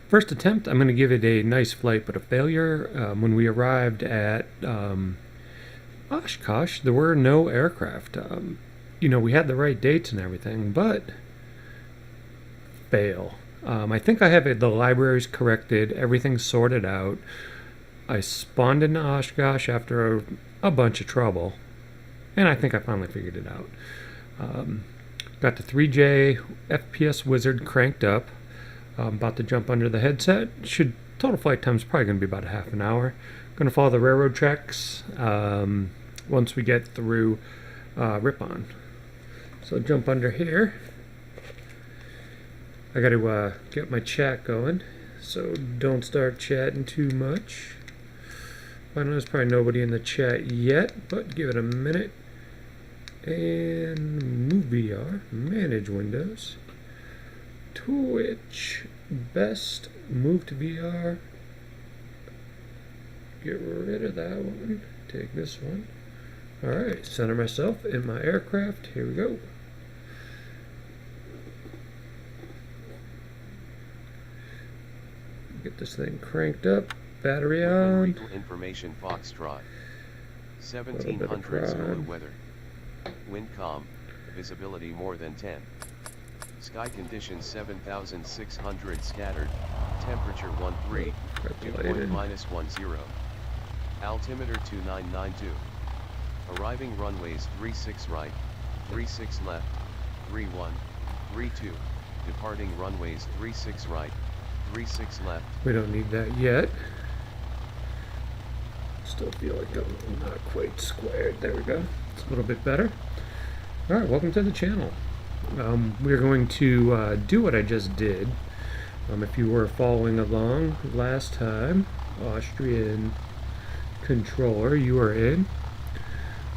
First attempt, I'm going to give it a nice flight, but a failure. When we arrived at Oshkosh, there were no aircraft. We had the right dates and everything, but fail. I think I have the libraries corrected, everything sorted out. I spawned into Oshkosh after a bunch of trouble, and I think I finally figured it out. Got the 3J FPS wizard cranked up. I'm about to jump under the headset. Total flight time is probably going to be about a half an hour. Going to follow the railroad tracks once we get through Ripon. So jump under here. I got to get my chat going, so don't start chatting too much. I know there's probably nobody in the chat yet, but give it a minute. And move VR, manage windows. Twitch, best, move to VR, get rid of that one, take this one. Alright, center myself in my aircraft, here we go. Get this thing cranked up, battery on. Information Foxtrot, 1700 Zulu weather, wind calm, visibility more than 10. Sky conditions 7,600 scattered, temperature 13, dew point -10, altimeter 2992. Arriving runways 36 right, 36 left, 31, 32, departing runways 36 right, 36 left. We don't need that yet. Still feel like I'm not quite squared. There we go. It's a little bit better. Alright, welcome to the channel. We're going to do what I just did. If you were following along last time, Austrian controller, you were in.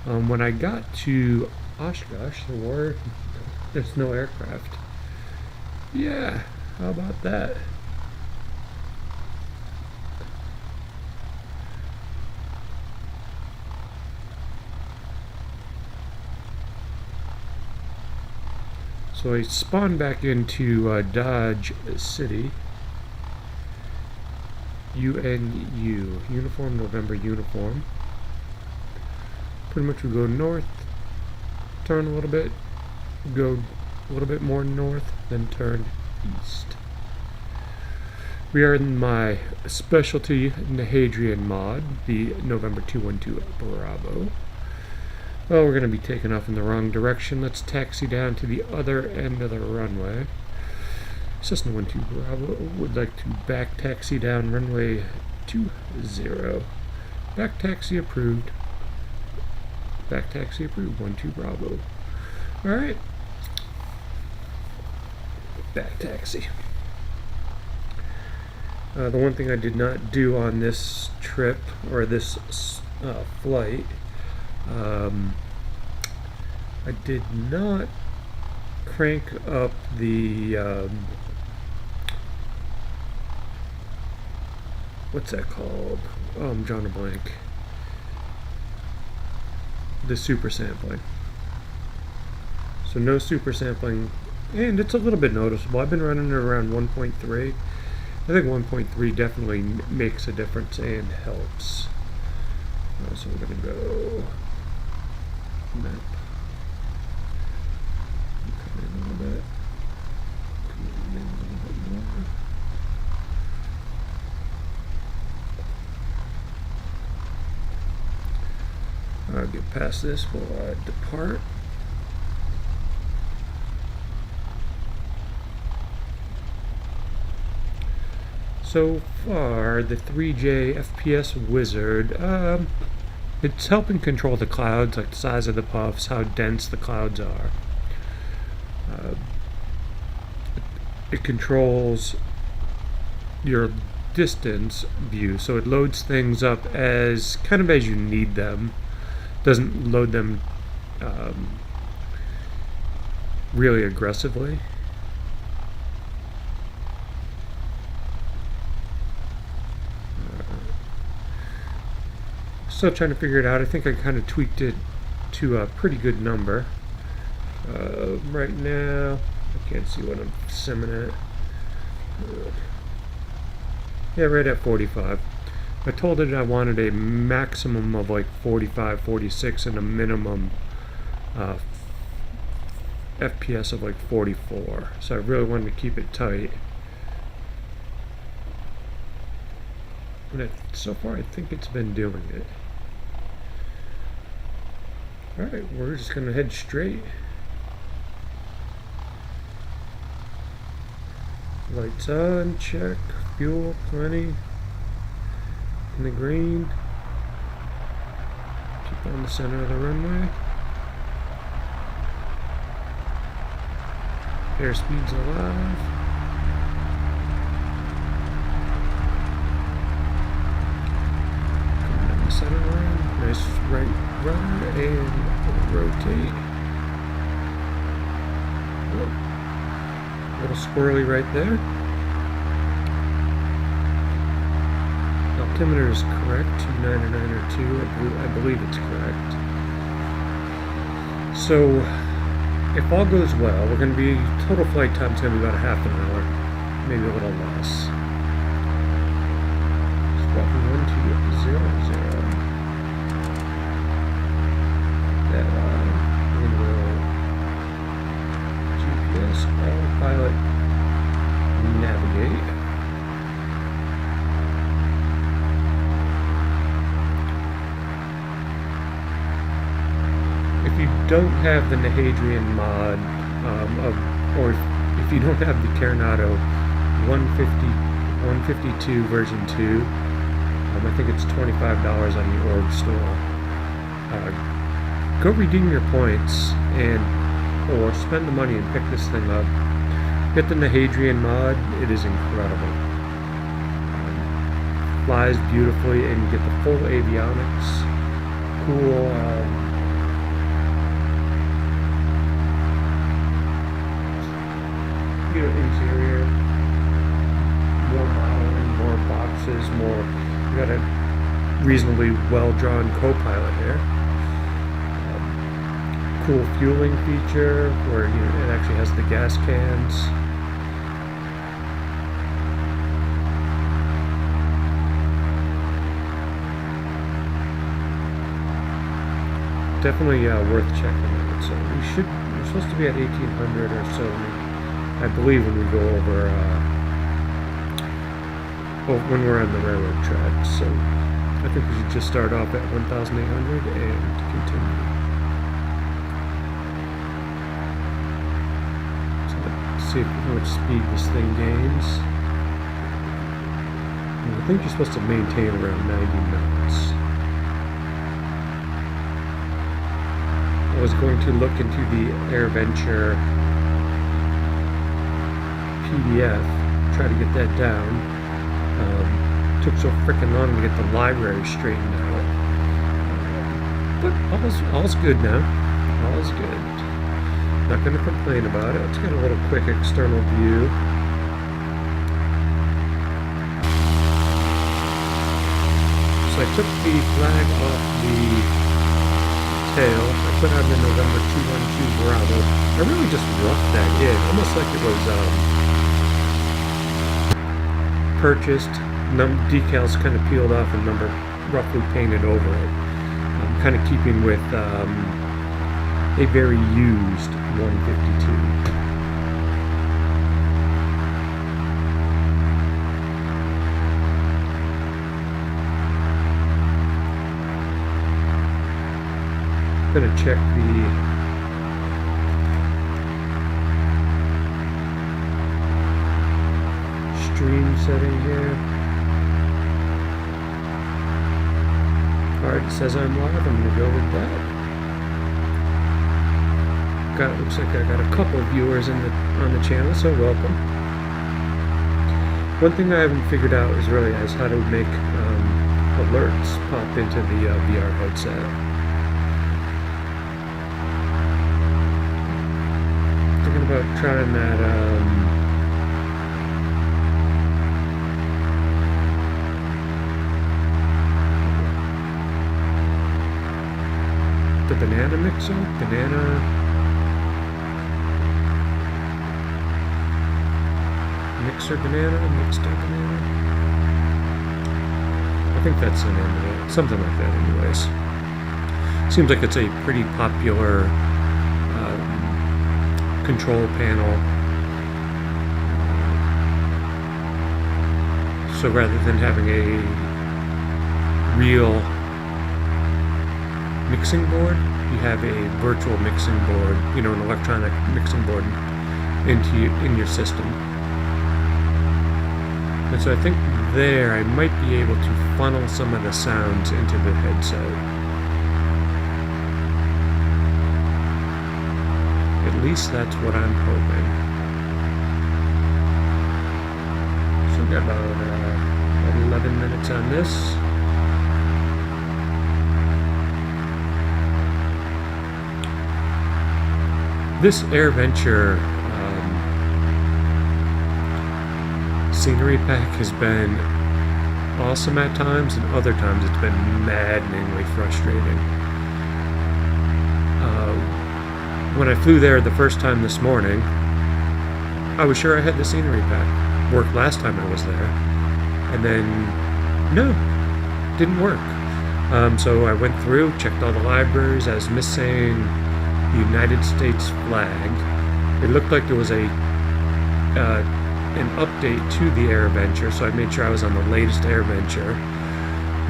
When I got to Oshkosh, there's no aircraft. Yeah, how about that? So I spawned back into Dodge City. UNU, Uniform November Uniform. Pretty much we go north, turn a little bit, go a little bit more north, then turn east. We are in my specialty NHadrian mod, the November 212 Bravo. Well, we're going to be taking off in the wrong direction. Let's taxi down to the other end of the runway. Cessna 12 Bravo would like to back taxi down runway 20. Back taxi approved. Back taxi approved, 12 Bravo. Alright. Back taxi. The one thing I did not do on this trip, or this flight, I did not crank up the what's that called? Oh, I'm drawing a blank. The super sampling. So no super sampling, and it's a little bit noticeable. I've been running it around 1.3. I think 1.3 definitely makes a difference and helps. So we're going to go map. Come in a little bit. Come in a little bit more. I'll get past this, we'll depart. So far, the 3J FPS wizard, it's helping control the clouds, like the size of the puffs, how dense the clouds are. It controls your distance view, so it loads things up as kind of as you need them. Doesn't load them really aggressively. Still trying to figure it out. I think I kind of tweaked it to a pretty good number. Right now, I can't see what I'm simming at. Yeah, right at 45. I told it I wanted a maximum of like 45, 46 and a minimum FPS of like 44. So I really wanted to keep it tight. And so far I think it's been doing it. Alright, we're just going to head straight. Lights on, check. Fuel, plenty. In the green. Keep on the center of the runway. Airspeed's alive. Coming down the center line. Nice right rudder and rotate. A little squirrely right there. Altimeter is correct, 29902. I believe it's correct. So, if all goes well, we're going to be, total flight time is going to be about a half an hour, maybe a little less. Squawking 1200. That we will GPS autopilot navigate. If you don't have the NHadrian mod, or if you don't have the Coronado 152 version 2, I think it's $25 on the org store. Go redeem your points or spend the money and pick this thing up. Get the NHadrian mod; it is incredible. Flies beautifully, and you get the full avionics. Cool. Interior, more modeling, more boxes, more. You got a reasonably well-drawn co-pilot here. Cool fueling feature where it actually has the gas cans. Definitely worth checking out. So we're supposed to be at 1800 or so. I believe when we go over, when we're on the railroad tracks. So I think we should just start off at 1,800 and continue. So let's see how much speed this thing gains. And I think you're supposed to maintain around 90 knots. I was going to look into the AirVenture PDF, try to get that down. Took so freaking long to get the library straightened out. But all's good now. All's good. Not going to complain about it. Let's get a little quick external view. So I took the flag off the tail. I put on the November 212 Bravo. I really just roughed that in, almost like it was purchased, decals kind of peeled off and number roughly painted over it, kind of keeping with a very used 152. Gonna check the stream setting here. Alright, it says I'm live. I'm gonna go with that. Looks like I got a couple of viewers on the channel, so welcome. One thing I haven't figured out is how to make alerts pop into the VR headset. Thinking about trying that. The banana mixer, mixed banana. I think that's the name of it. Something like that, anyways. Seems like it's a pretty popular control panel. So rather than having a real mixing board, you have a virtual mixing board, an electronic mixing board in your system. And so I think there I might be able to funnel some of the sounds into the headset. At least that's what I'm hoping. So we've got about 11 minutes on this. This AirVenture scenery pack has been awesome at times, and other times it's been maddeningly frustrating. When I flew there the first time this morning, I was sure I had the scenery pack. Worked last time I was there, and then no, didn't work. So I went through, checked all the libraries. I was missing the United States flag. It looked like there was an update to the AirVenture, so I made sure I was on the latest AirVenture.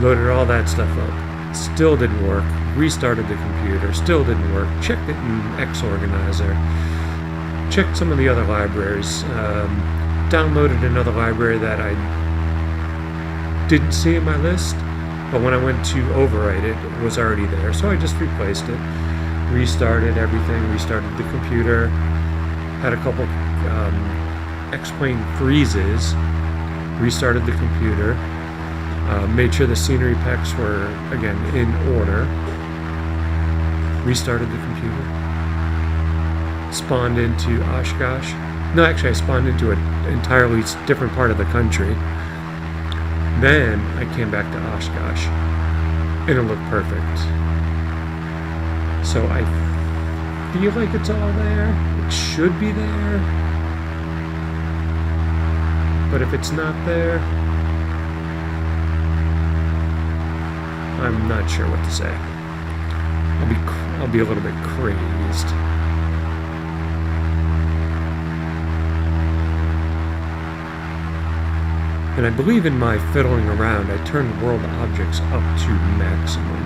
Loaded all that stuff up. Still didn't work. Restarted the computer. Still didn't work. Checked it in Xorganizer. Checked some of the other libraries. Downloaded another library that I didn't see in my list, but when I went to overwrite it, it was already there. So I just replaced it. Restarted everything. Restarted the computer. Had a couple X-plane freezes, restarted the computer, made sure the scenery packs were, again, in order, restarted the computer, spawned into Oshkosh. No, actually I spawned into an entirely different part of the country. Then I came back to Oshkosh, and it looked perfect. So I feel like it's all there. It should be there. But if it's not there, I'm not sure what to say. I'll be a little bit crazed. And I believe in my fiddling around, I turned world objects up to maximum.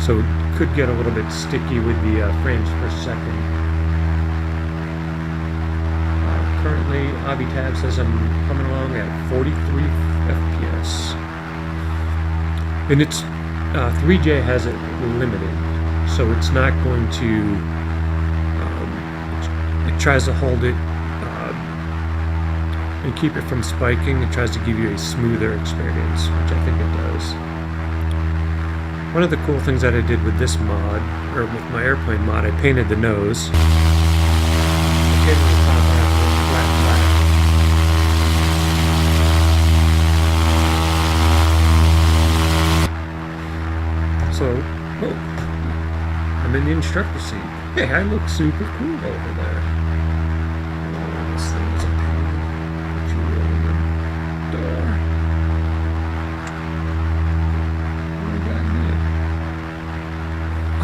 So it could get a little bit sticky with the frames per second. Currently, Avitab says I'm coming along at 43 FPS. And it's 3J has it limited, so it's not going to. It tries to hold it and keep it from spiking. It tries to give you a smoother experience, which I think it does. One of the cool things that I did with this mod, or with my airplane mod, I painted the nose. I painted the top half flat. So, I'm in the instructor seat. Hey, I look super cool over there. Oh, this thing is a pain. Put you in the door. What do we got here?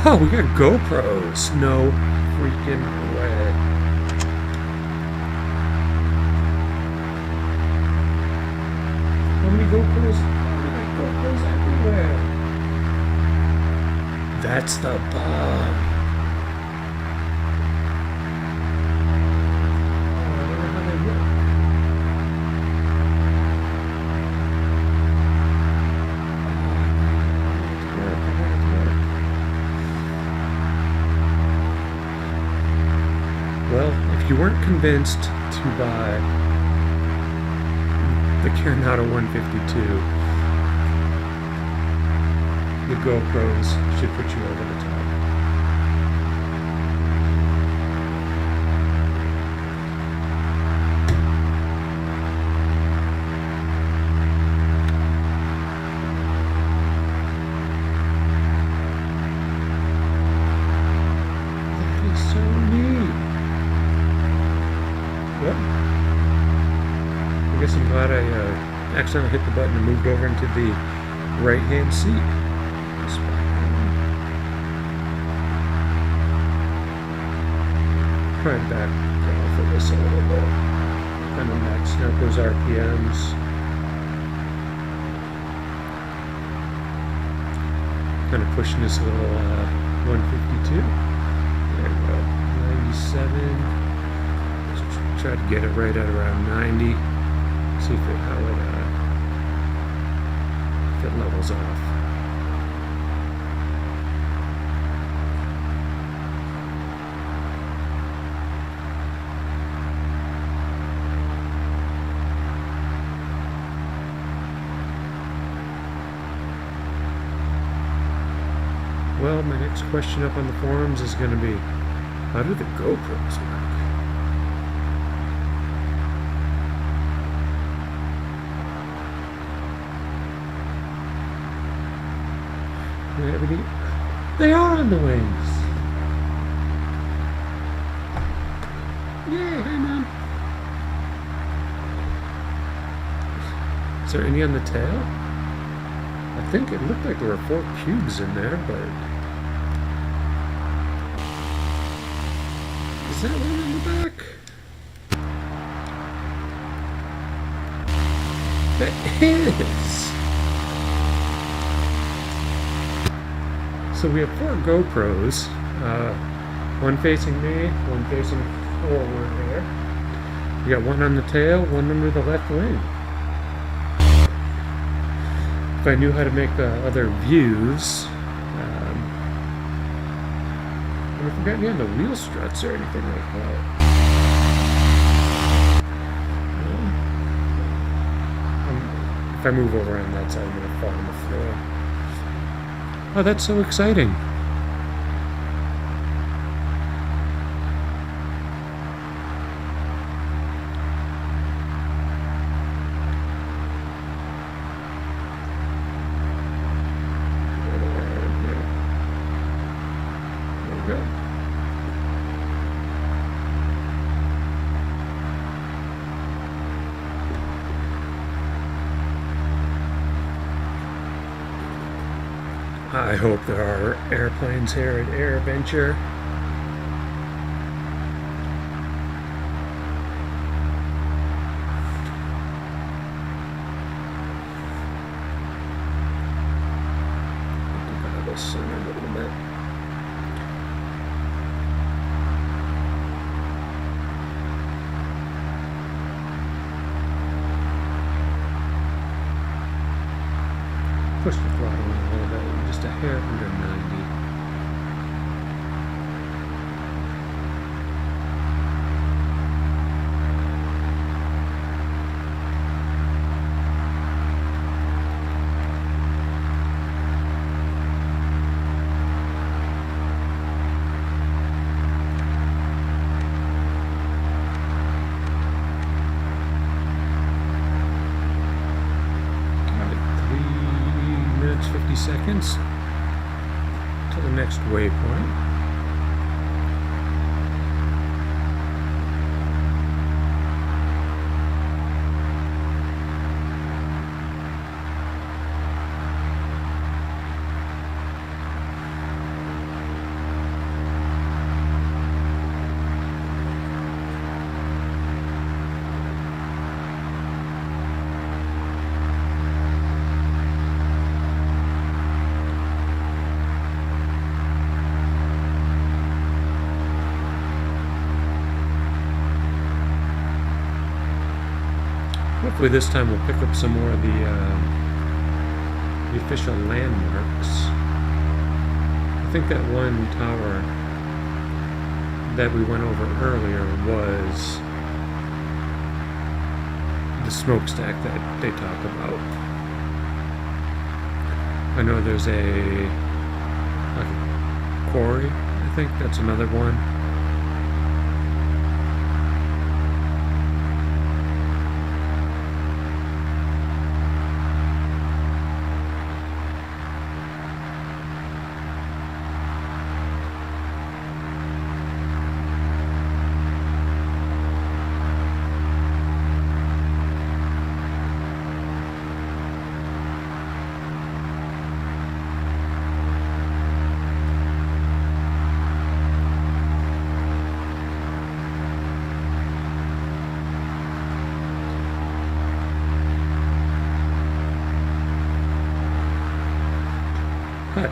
Oh, we got GoPros. No freaking way. How many GoPros? Oh, we got GoPros everywhere. That's the bomb. Well, if you weren't convinced to buy the Carinata 152, the GoPros should put you over the top. That is so neat. guess I'm glad I accidentally hit the button and moved over into the right-hand seat. Try and back off of this a little bit. Kind of maxing out those RPMs. Kind of pushing this a little 152. There we go. 97. Just try to get it right at around 90. See if it levels off. Well, my next question up on the forums is going to be, how do the GoPros work? They are on the wings! Yay, hey man! Is there any on the tail? I think it looked like there were 4 cubes in there, but... Is that one in the back? That is! So we have 4 GoPros, one facing me, one facing forward there. We got one on the tail, one under the left wing. If I knew how to make other views, I forgot any on the wheel struts or anything like that. If I move over on that side, I'm going to fall on the floor. Oh, that's so exciting. I hope there are airplanes here at AirVenture. This in a little bit. Push the throttle in a little bit, just a hair under 90. Got it. 3 minutes, 50 seconds to the next waypoint. Hopefully this time we'll pick up some more of the official landmarks. I think that one tower that we went over earlier was the smokestack that they talk about. I know there's a quarry, I think that's another one.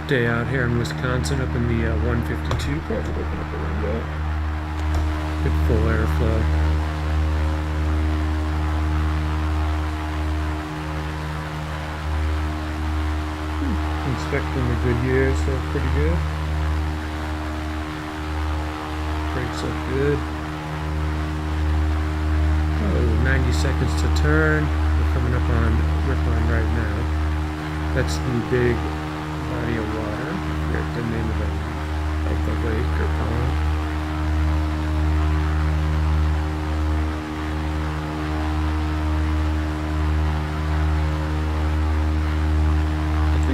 day out here in Wisconsin, up in the 152. Probably open up the window. Good full airflow. Inspecting the Goodyear, so pretty good. Brakes look good. Oh, 90 seconds to turn. We're coming up on Ripon right now. That's the big body of water. I forget the name of the lake or pond.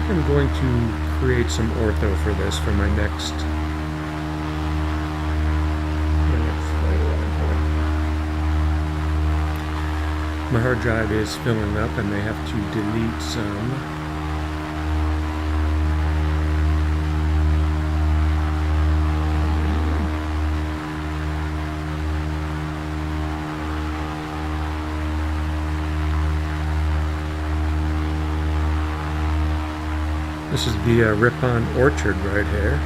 I'm going to create some ortho for this for my next my hard drive is filling up and they have to delete some. This is the Ripon Orchard right here.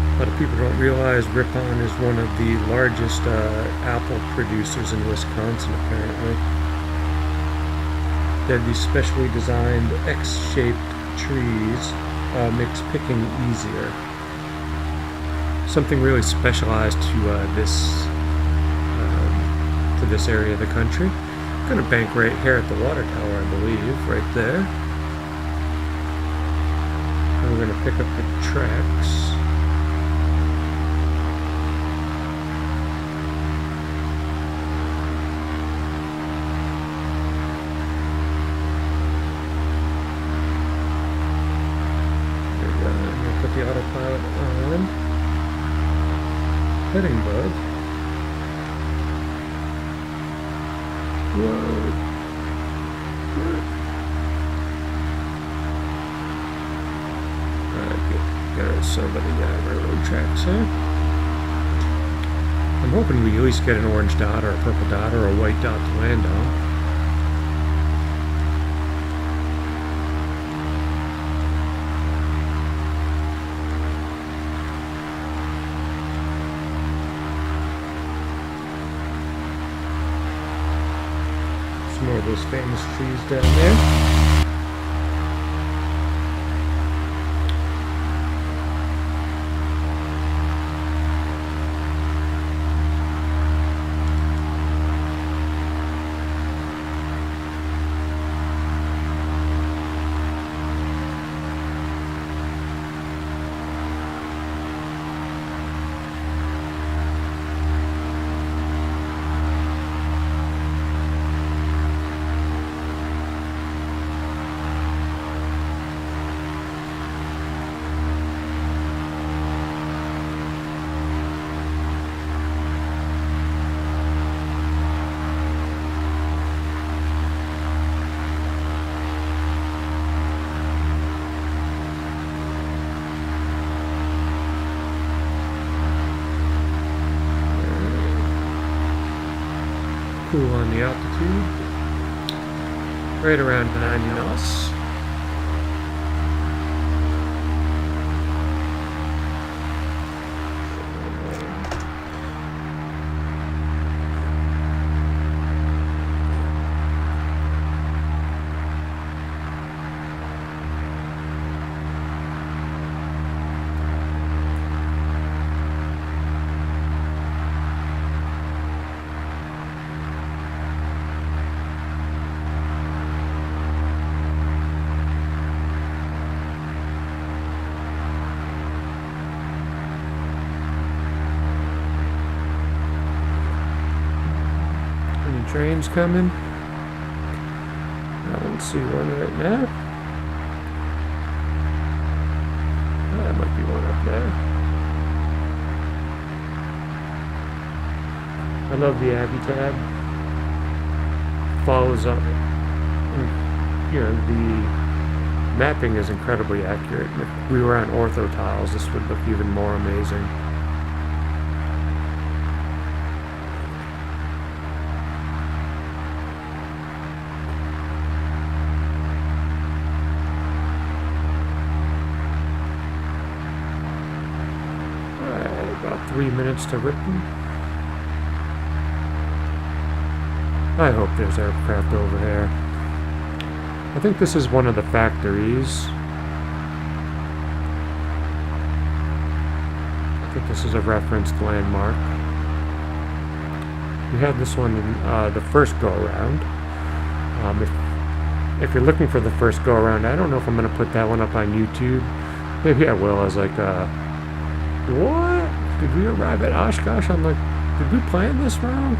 A lot of people don't realize Ripon is one of the largest apple producers in Wisconsin, apparently. They have these specially designed X-shaped trees, makes picking easier. Something really specialized to this area of the country. I'm going to bank right here at the water tower, I believe, right there. And we're going to pick up the tracks. There we go. I'm going to put the autopilot on. Heading bud. Whoa. Got somebody railroad tracks, huh? I'm hoping we at least get an orange dot or a purple dot or a white dot to land on. More of those famous trees down there. Cool on the altitude, right around 90 knots. Trains coming. I don't see one right now. That might be one up there. I love the Abby tab. Follows up. You know, the mapping is incredibly accurate. If we were on ortho tiles, this would look even more amazing. 3 minutes to Ripon. I hope there's aircraft over here. I think this is one of the factories. I think this is a referenced landmark. We had this one in the first go-around. If you're looking for the first go-around, I don't know if I'm going to put that one up on YouTube. Maybe I will as like a... What? Did we arrive at Oshkosh on like... Did we plan this wrong?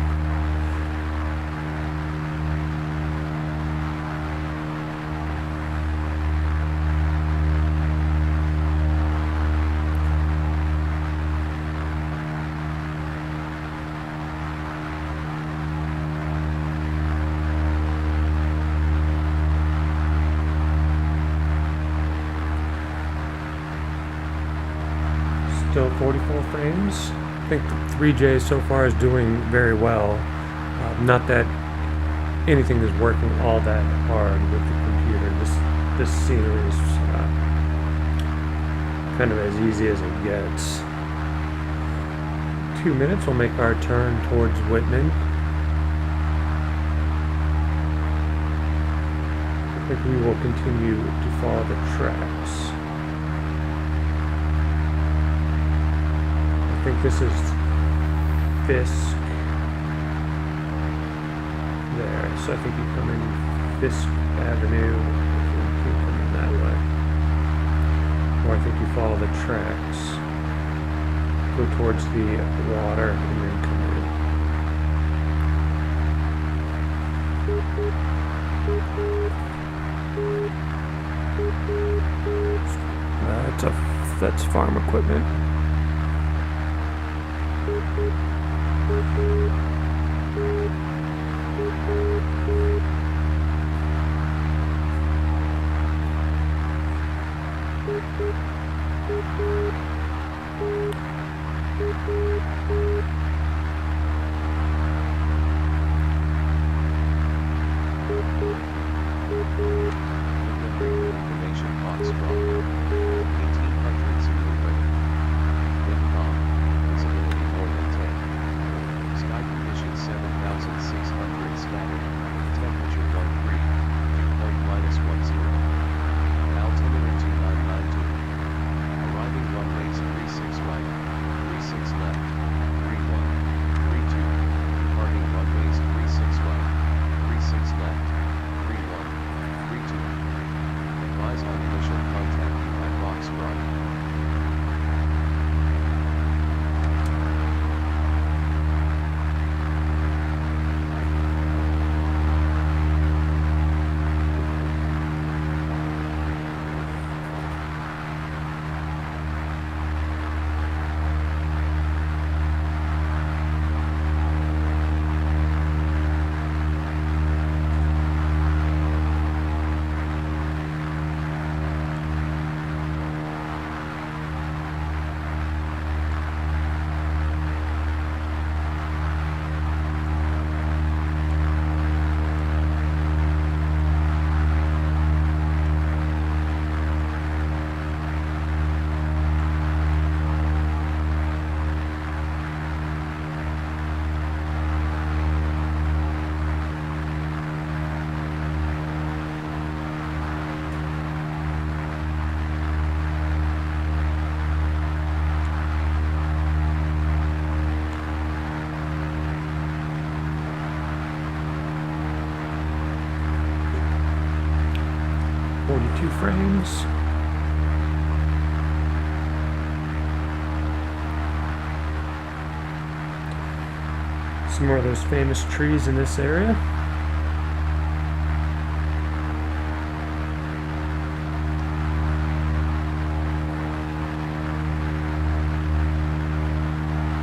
Still 44 frames. I think the 3J so far is doing very well. Not that anything is working all that hard with the computer. This scenery is kind of as easy as it gets. 2 minutes will make our turn towards Whitman. I think we will continue to follow the tracks. I think this is Fisk there, so I think you come in Fisk Avenue, you can come in that way, or I think you follow the tracks, go towards the water, and then come in. That's farm equipment. Information box from 1800s blue weather. Wind calm, visibility more than 10. Sky conditions 7,600 scattered, temperature 13, dew point -10. Altimeter 2992. Arriving runways 36 right, 36 left, 31, 32. Departing runways 36 right, 36 left, 31, 32. Advise on initial contact by box right. Frames. Some more of those famous trees in this area.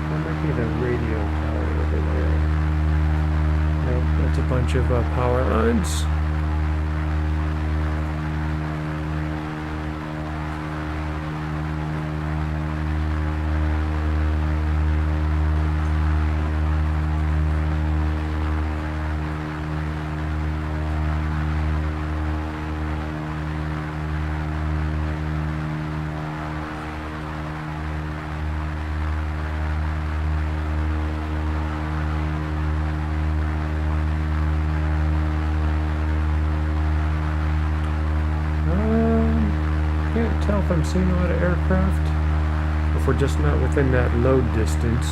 That might be the radio tower over there. Nope, that's a bunch of power lines. if I'm seeing a lot of aircraft, if we're just not within that load distance.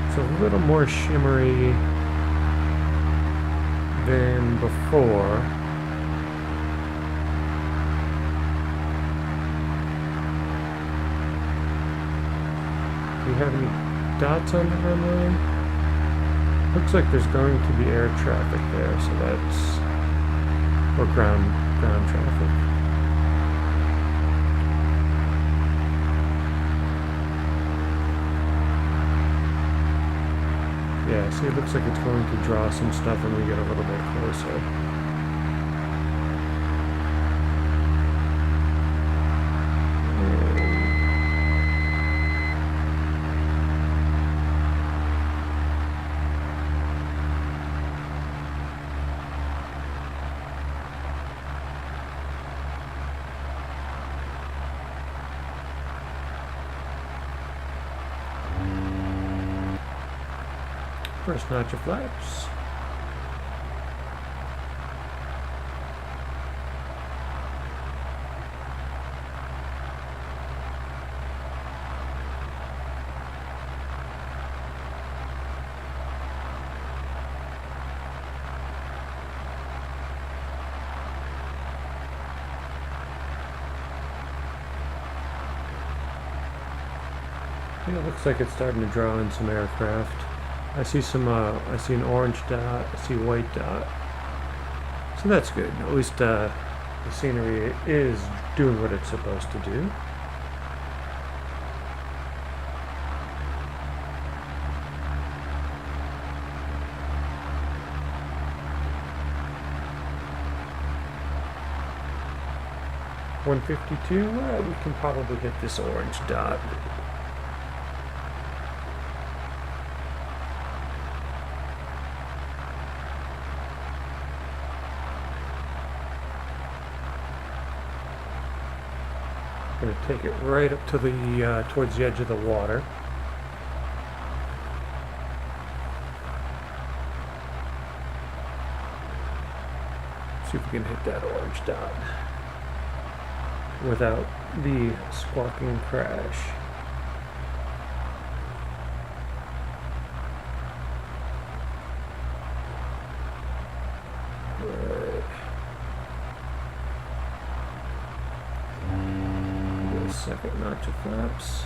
It's a little more shimmery than before. Do you have any dots on the runway? Looks like there's going to be air traffic there, so that's, or ground traffic. Yeah, see, it looks like it's going to draw some stuff when we get a little bit closer. First notch of flaps. Yeah, it looks like it's starting to draw in some aircraft. I see some, I see an orange dot, I see a white dot. So that's good. At least the scenery is doing what it's supposed to do. $152, we can probably hit this orange dot. I'm going to take it right up to the towards the edge of the water. See if we can hit that orange dot without the squawking crash. Second notch of flaps.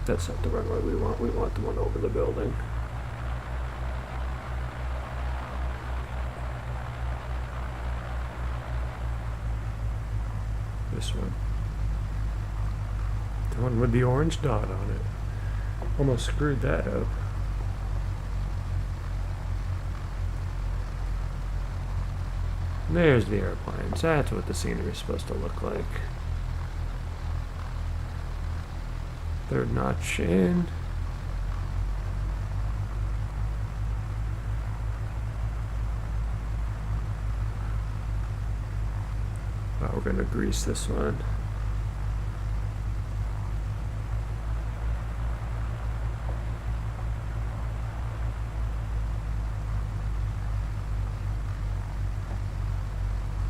That's not the runway we want. We want the one over the building. This one. The one with the orange dot on it. Almost screwed that up. There's the airplanes. That's what the scenery is supposed to look like. Third notch in. We're going to grease this one.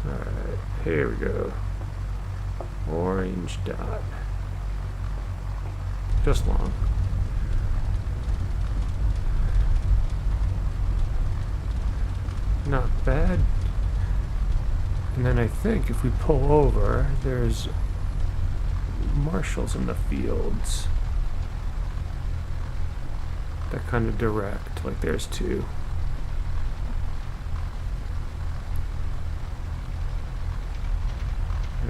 Alright, here we go. Orange dot. Just long. Not bad. And then I think if we pull over, there's marshals in the fields. They're kind of direct, like there's two.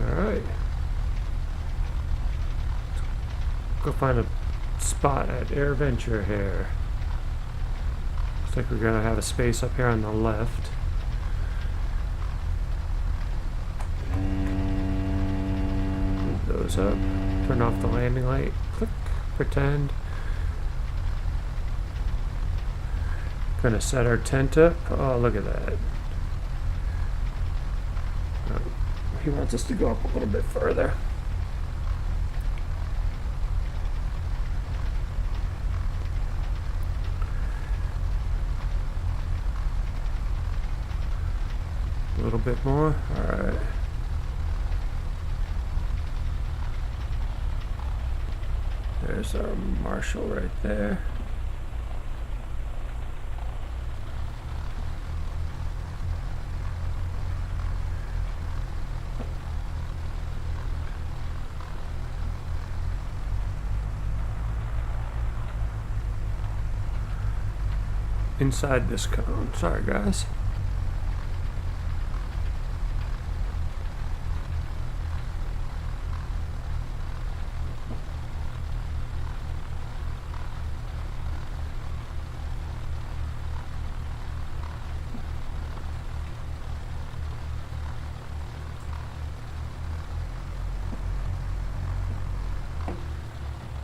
Alright. Go find a spot at AirVenture here. Looks like we're gonna have a space up here on the left. Those up, turn off the landing light, click, pretend. Gonna set our tent up. Oh, look at that. Oh, he wants us to go up a little bit further. A little bit more. All right. There's our marshal right there. Inside this cone. Sorry, guys.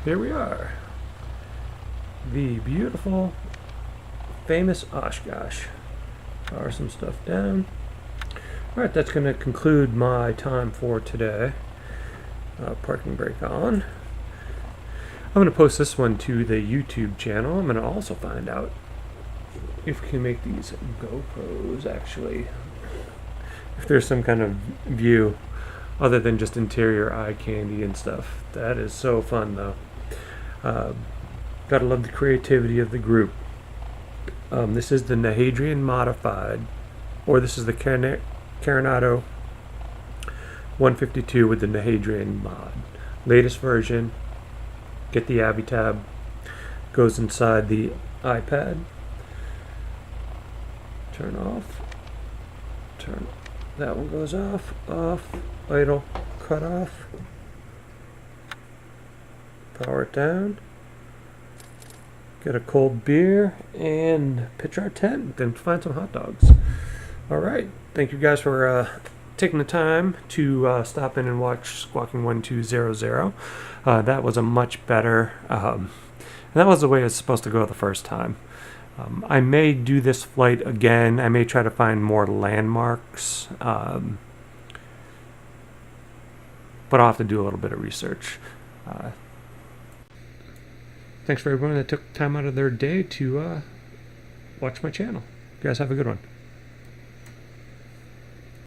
Here we are. The beautiful, famous Oshkosh. Power some stuff down. Alright, that's going to conclude my time for today. Parking brake on. I'm going to post this one to the YouTube channel. I'm going to also find out if we can make these GoPros actually, if there's some kind of view other than just interior eye candy and stuff. That is so fun though. Gotta love the creativity of the group. This is the NHadrian modified, or this is the Coronado 152 with the NHadrian mod. Latest version. Get the Abby tab. Goes inside the iPad. Turn off. Turn. That one goes off. Off. Idle. Cut off. Power it down. Get a cold beer and pitch our tent. Then find some hot dogs. All right. Thank you guys for taking the time to stop in and watch Squawking 1200. That was a much better. And that was the way it was supposed to go the first time. I may do this flight again. I may try to find more landmarks. But I'll have to do a little bit of research. Thanks for everyone that took time out of their day to watch my channel. You guys have a good one.